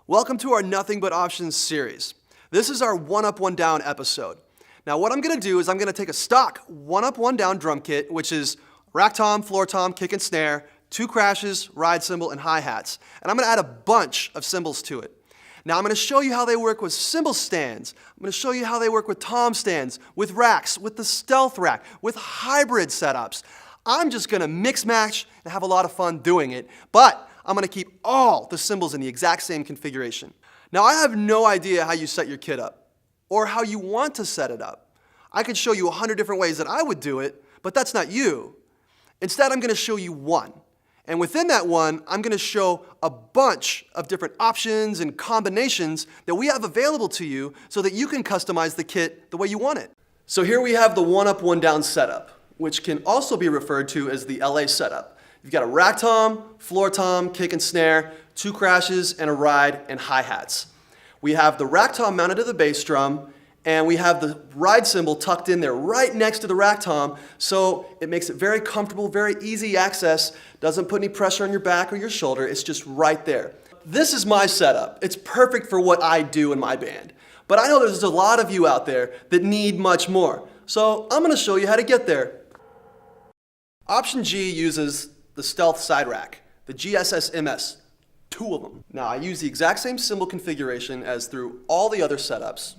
Welcome to our Nothing But Options series. This is our one up, one down episode. Now what I'm going to do is I'm going to take a stock one up, one down drum kit, which is rack tom, floor tom, kick and snare, 2 crashes, ride cymbal, and hi-hats. And I'm going to add a bunch of cymbals to it. Now I'm going to show you how they work with cymbal stands. I'm going to show you how they work with tom stands, with racks, with the stealth rack, with hybrid setups. I'm just going to mix match and have a lot of fun doing it, but I'm going to keep all the cymbals in the exact same configuration. Now I have no idea how you set your kit up or how you want to set it up. I could show you 100 different ways that I would do it, but that's not you. Instead, I'm going to show you one. And within that one, I'm going to show a bunch of different options and combinations that we have available to you so that you can customize the kit the way you want it. So here we have the one up, one down setup, which can also be referred to as the LA setup. You've got a rack tom, floor tom, kick and snare, 2 crashes, and a ride, and hi-hats. We have the rack tom mounted to the bass drum, and we have the ride cymbal tucked in there right next to the rack tom, so it makes it very comfortable, very easy access, doesn't put any pressure on your back or your shoulder, it's just right there. This is my setup. It's perfect for what I do in my band. But I know there's a lot of you out there that need much more, so I'm going to show you how to get there. Option G uses the Stealth Side Rack, the GSSMS, 2 of them. Now I use the exact same cymbal configuration as through all the other setups.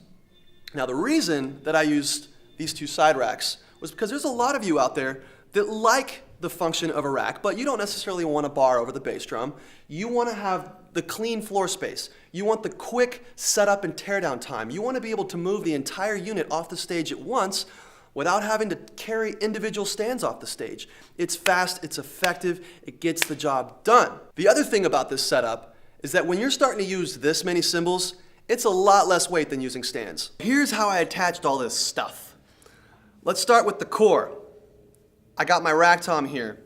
Now the reason that I used these 2 side racks was because there's a lot of you out there that like the function of a rack, but you don't necessarily want a bar over the bass drum. You want to have the clean floor space. You want the quick setup and teardown time. You want to be able to move the entire unit off the stage at once without having to carry individual stands off the stage. It's fast, it's effective, it gets the job done. The other thing about this setup is that when you're starting to use this many cymbals, it's a lot less weight than using stands. Here's how I attached all this stuff. Let's start with the core. I got my rack tom here,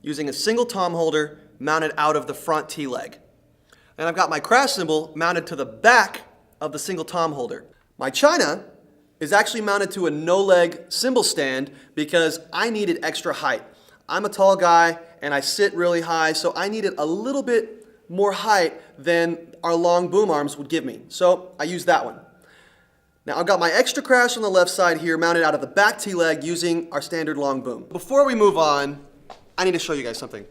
using a single tom holder mounted out of the front T-leg. And I've got my crash cymbal mounted to the back of the single tom holder. My china is actually mounted to a No Leg Cymbal Stand because I needed extra height. I'm a tall guy and I sit really high, so I needed a little bit more height than our long boom arms would give me. So I used that one. Now I've got my extra crash on the left side here mounted out of the back T-leg using our standard long boom. Before we move on, I need to show you guys something.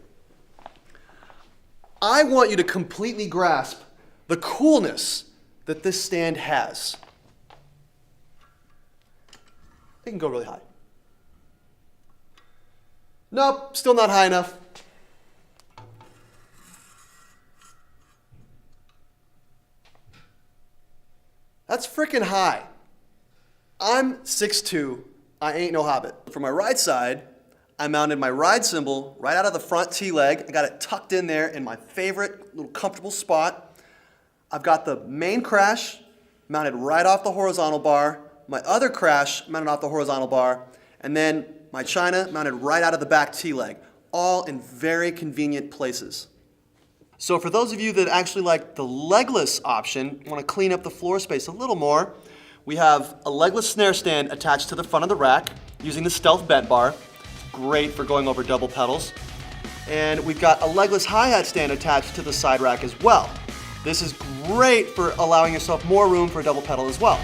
I want you to completely grasp the coolness that this stand has. It can go really high. Nope, still not high enough. That's freaking high. I'm 6'2", I ain't no hobbit. For my right side, I mounted my ride cymbal right out of the front T-leg. I got it tucked in there in my favorite little comfortable spot. I've got the main crash mounted right off the horizontal bar, my other crash mounted off the horizontal bar, and then my china mounted right out of the back T-leg, all in very convenient places. So for those of you that actually like the legless option, want to clean up the floor space a little more, we have a legless snare stand attached to the front of the rack using the Stealth bent bar. It's great for going over double pedals. And we've got a legless hi-hat stand attached to the side rack as well. This is great for allowing yourself more room for a double pedal as well.